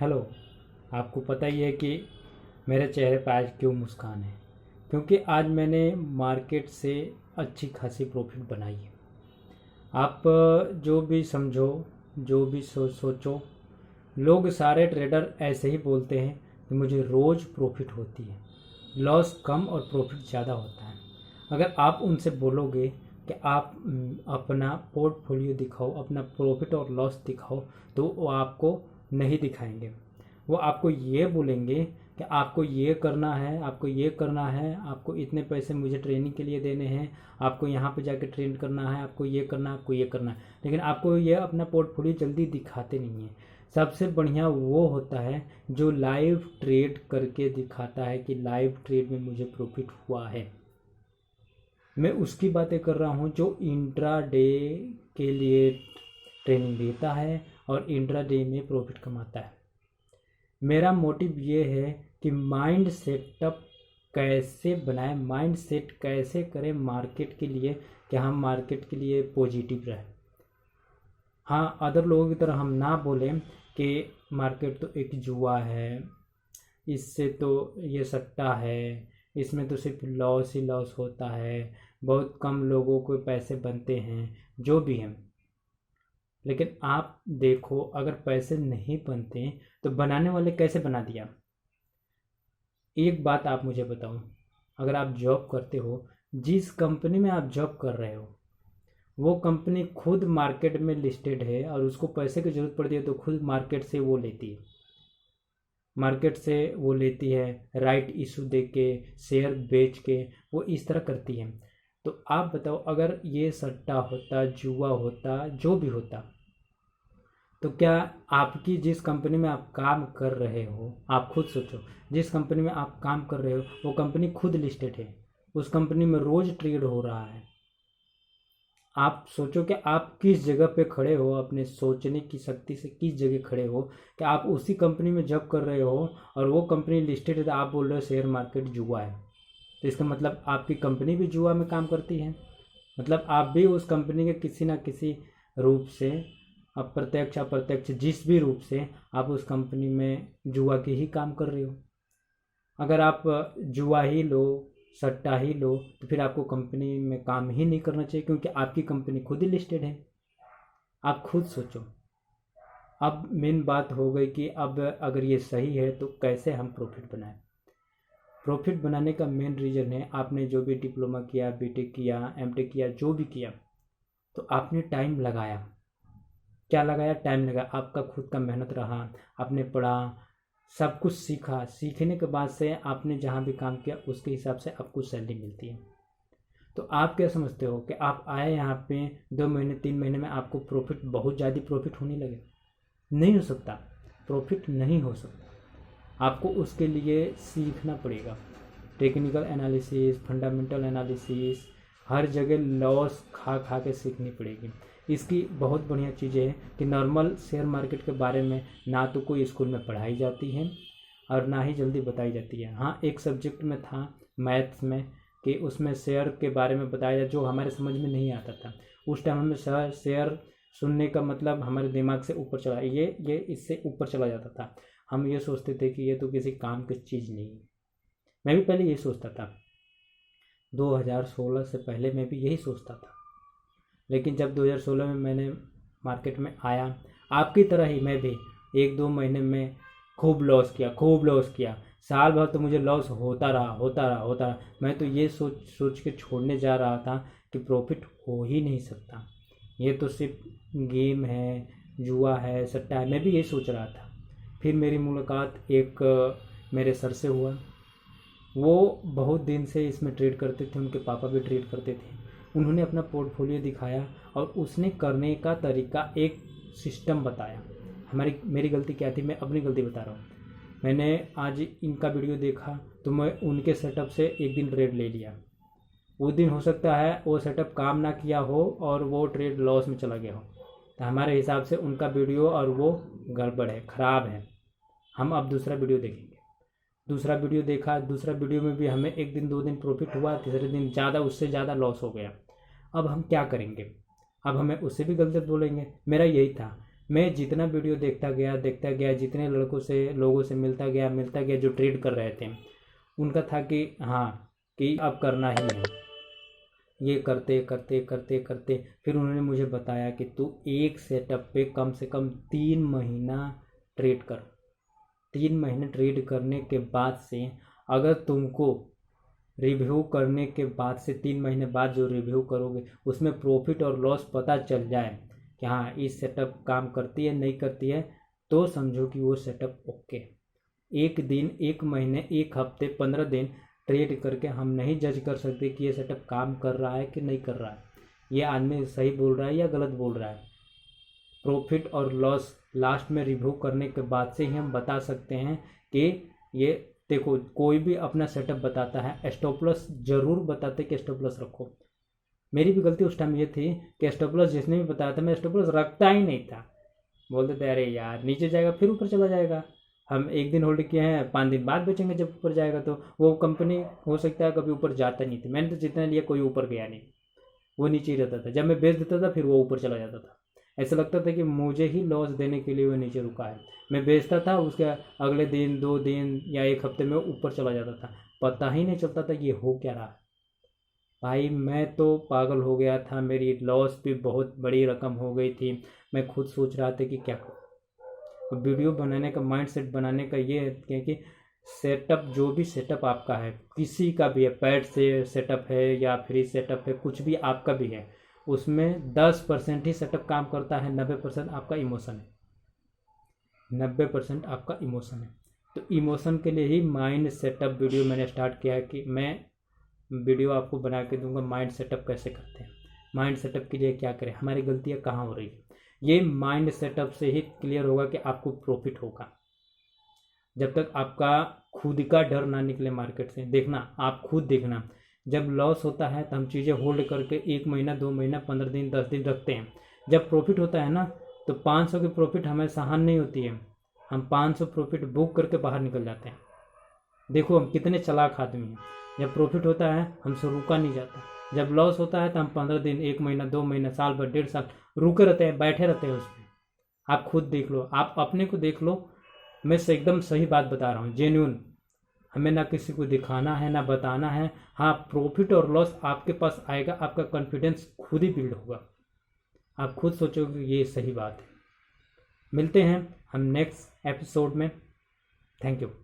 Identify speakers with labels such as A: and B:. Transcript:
A: Hello. आपको पता ही है कि मेरे चेहरे पर आज क्यों मुस्कान है, क्योंकि आज मैंने मार्केट से अच्छी खासी प्रॉफिट बनाई है। आप जो भी समझो, जो भी सोचो, लोग सारे ट्रेडर ऐसे ही बोलते हैं कि मुझे रोज़ प्रॉफिट होती है, लॉस कम और प्रॉफिट ज़्यादा होता है। अगर आप उनसे बोलोगे कि आप अपना पोर्टफोलियो दिखाओ, अपना प्रॉफिट और लॉस दिखाओ, तो वो आपको नहीं दिखाएंगे। वो आपको ये बोलेंगे कि आपको ये करना है, आपको ये करना है, आपको इतने पैसे मुझे ट्रेनिंग के लिए देने हैं, आपको यहाँ पे जाके ट्रेन करना है, आपको ये करना है, आपको ये करना है। लेकिन आपको ये अपना पोर्टफोलियो जल्दी दिखाते नहीं हैं। सबसे बढ़िया वो होता है जो लाइव ट्रेड करके दिखाता है कि लाइव ट्रेड में मुझे प्रॉफिट हुआ है। मैं उसकी बातें कर रहा हूँ जो इंट्रा डे के लिए ट्रेनिंग देता है और इंट्रा डे में प्रॉफिट कमाता है। मेरा मोटिव ये है कि माइंड सेटअप कैसे बनाएं, माइंड सेट कैसे करें मार्केट के लिए कि हम मार्केट के लिए पॉजिटिव रहें। हाँ, अदर लोगों की तरह हम ना बोलें कि मार्केट तो एक जुआ है, इससे तो ये सट्टा है, इसमें तो सिर्फ लॉस ही लॉस होता है, बहुत कम लोगों को पैसे बनते हैं, जो भी हैं। लेकिन आप देखो, अगर पैसे नहीं बनते तो बनाने वाले कैसे बना दिया। एक बात आप मुझे बताओ, अगर आप जॉब करते हो, जिस कंपनी में आप जॉब कर रहे हो वो कंपनी खुद मार्केट में लिस्टेड है और उसको पैसे की ज़रूरत पड़ती है तो खुद मार्केट से वो लेती है, मार्केट से वो लेती है, राइट इशू दे के, शेयर बेच के वो इस तरह करती है। तो आप बताओ, अगर ये सट्टा होता, जुआ होता, जो भी होता, तो क्या आपकी जिस कंपनी में आप काम कर रहे हो, आप खुद सोचो, जिस कंपनी में आप काम कर रहे हो वो कंपनी खुद लिस्टेड है, उस कंपनी में रोज ट्रेड हो रहा है। आप सोचो कि आप किस जगह पे खड़े हो, अपने सोचने की शक्ति से किस जगह खड़े हो कि आप उसी कंपनी में जॉब कर रहे हो और वो कंपनी लिस्टेड है, तो आप बोल रहे हो शेयर मार्केट जुआ है। तो इसका मतलब आपकी कंपनी भी जुआ में काम करती है, मतलब आप भी उस कंपनी के किसी ना किसी रूप से, अप्रत्यक्ष अप्रत्यक्ष जिस भी रूप से आप उस कंपनी में जुआ के ही काम कर रहे हो। अगर आप जुआ ही लो, सट्टा ही लो, तो फिर आपको कंपनी में काम ही नहीं करना चाहिए, क्योंकि आपकी कंपनी खुद ही लिस्टेड है। आप खुद सोचो। अब मेन बात हो गई कि अब अगर ये सही है तो कैसे हम प्रॉफिट बनाएं। प्रॉफिट बनाने का मेन रीज़न है, आपने जो भी डिप्लोमा किया, बीटेक किया, एमटेक किया, जो भी किया, तो आपने टाइम लगाया। क्या लगाया? टाइम लगाया, आपका खुद का मेहनत रहा, आपने पढ़ा, सब कुछ सीखा, सीखने के बाद से आपने जहाँ भी काम किया उसके हिसाब से आपको सैलरी मिलती है। तो आप क्या समझते हो कि आप आए यहाँ पे 2 महीने 3 महीने में आपको प्रॉफिट, बहुत ज़्यादा प्रॉफिट होने लगे? नहीं हो सकता, प्रॉफिट नहीं हो सकता। आपको उसके लिए सीखना पड़ेगा, टेक्निकल एनालिसिस, फंडामेंटल एनालिसिस, हर जगह लॉस खा खा के सीखनी पड़ेगी। इसकी बहुत बढ़िया चीज़ है कि नॉर्मल शेयर मार्केट के बारे में ना तो कोई स्कूल में पढ़ाई जाती है और ना ही जल्दी बताई जाती है। हाँ, एक सब्जेक्ट में था मैथ्स में कि उसमें शेयर के बारे में बताया जो हमारे समझ में नहीं आता था। उस टाइम हमें शेयर सुनने का मतलब हमारे दिमाग से ऊपर चला, ये इससे ऊपर चला जाता था। हम ये सोचते थे कि ये तो किसी काम की चीज़ नहीं है। मैं भी पहले यही सोचता था, 2016 से पहले मैं भी यही सोचता था। लेकिन जब 2016 में मैंने मार्केट में आया, आपकी तरह ही मैं भी 1-2 महीने में खूब लॉस किया, खूब लॉस किया। साल भर तो मुझे लॉस होता रहा, होता रहा, होता रहा। मैं तो ये सोच सोच के छोड़ने जा रहा था कि प्रॉफिट हो ही नहीं सकता, ये तो सिर्फ गेम है, जुआ है, सट्टा है। मैं भी यही सोच रहा था। फिर मेरी मुलाकात एक मेरे सर से हुआ। वो बहुत दिन से इसमें ट्रेड करते थे, उनके पापा भी ट्रेड करते थे। उन्होंने अपना पोर्टफोलियो दिखाया और उसने करने का तरीका, एक सिस्टम बताया। मेरी गलती क्या थी, मैं अपनी गलती बता रहा हूँ। मैंने आज इनका वीडियो देखा तो मैं उनके सेटअप से एक दिन ट्रेड ले लिया। उस दिन हो सकता है वो सेटअप काम ना किया हो और वो ट्रेड लॉस में चला गया हो, तो हमारे हिसाब से उनका वीडियो और वो गड़बड़ है, ख़राब है। हम अब दूसरा वीडियो देखेंगे। दूसरा वीडियो देखा, दूसरा वीडियो में भी हमें 1 दिन 2 दिन प्रॉफिट हुआ, तीसरे दिन ज़्यादा, उससे ज़्यादा लॉस हो गया। अब हम क्या करेंगे? अब हमें उससे भी गलत बोलेंगे। मेरा यही था, मैं जितना वीडियो देखता गया, जितने लोगों से मिलता गया जो ट्रेड कर रहे थे, उनका था कि हाँ कि अब करना ही है। ये करते करते करते करते फिर उन्होंने मुझे बताया कि तू एक सेटअप पे कम से कम 3 महीना ट्रेड कर। 3 महीने ट्रेड करने के बाद से अगर तुमको रिव्यू करने के बाद से 3 महीने बाद जो रिव्यू करोगे उसमें प्रॉफिट और लॉस पता चल जाए कि हाँ इस सेटअप काम करती है नहीं करती है, तो समझो कि वो सेटअप ओके। एक दिन, एक महीने, एक हफ्ते, 15 दिन ट्रेड करके हम नहीं जज कर सकते कि ये सेटअप काम कर रहा है कि नहीं कर रहा है, ये आदमी सही बोल रहा है या गलत बोल रहा है। प्रॉफिट और लॉस लास्ट में रिव्यू करने के बाद से ही हम बता सकते हैं कि ये देखो, कोई भी अपना सेटअप बताता है, स्टॉप लॉस जरूर बताते कि स्टॉप लॉस रखो। मेरी भी गलती उस टाइम ये थी कि स्टॉप लॉस जिसने भी बताया था मैं स्टॉप लॉस रखता ही नहीं था। बोलते थे अरे यार नीचे जाएगा फिर ऊपर चला जाएगा, हम एक दिन होल्ड किए हैं 5 दिन बाद बेचेंगे जब ऊपर जाएगा। तो वो कंपनी हो सकता है कभी ऊपर जाता नहीं थी, मैंने तो जितना लिया कोई ऊपर गया नहीं, वो नीचे ही रहता था। जब मैं बेच देता था फिर वो ऊपर चला जाता था। ऐसा लगता था कि मुझे ही लॉस देने के लिए वो नीचे रुका है। मैं बेचता था, उसके अगले दिन 2 दिन या एक हफ्ते में ऊपर चला जाता था, पता ही नहीं चलता था ये हो क्या रहा। भाई मैं तो पागल हो गया था, मेरी लॉस भी बहुत बड़ी रकम हो गई थी। मैं खुद सोच रहा था कि क्या करूँ। वीडियो बनाने का माइंडसेट बनाने का ये है कि सेटअप, जो भी सेटअप आपका है, किसी का भी है, पैड से सेटअप है या फ्री सेटअप है, कुछ भी आपका भी है, उसमें 10% ही सेटअप काम करता है, 90% आपका इमोशन है। 90% आपका इमोशन है। तो इमोशन के लिए ही माइंड सेटअप वीडियो मैंने स्टार्ट किया है कि मैं वीडियो आपको बना के दूंगा माइंड सेटअप कैसे करते हैं, माइंड सेटअप के लिए क्या करें, हमारी गलतियाँ कहाँ हो रही है। ये माइंड सेटअप से ही क्लियर होगा कि आपको प्रॉफिट होगा। जब तक आपका खुद का डर ना निकले मार्केट से, देखना आप खुद देखना, जब लॉस होता है तो हम चीज़ें होल्ड करके 1 महीना 2 महीना 15 दिन 10 दिन रखते हैं। जब प्रॉफिट होता है ना तो 500 की प्रॉफिट हमें सहन नहीं होती है, हम 500 प्रॉफिट बुक करके बाहर निकल जाते हैं। देखो हम कितने चालाक आदमी हैं। जब प्रॉफिट होता है हमसे रुका नहीं जाता, जब लॉस होता है तो हम 15 दिन 1 महीना 2 महीना साल भर 1.5 साल रुके रहते हैं, बैठे रहते हैं उसमें। आप खुद देख लो, आप अपने को देख लो, मैं से एकदम सही बात बता रहा हूँ, जेन्यून। हमें ना किसी को दिखाना है ना बताना है। हाँ प्रॉफिट और लॉस आपके पास आएगा, आपका कॉन्फिडेंस खुद ही बिल्ड होगा, आप खुद सोचोगे ये सही बात है। मिलते हैं हम नेक्स्ट एपिसोड में। Thank you.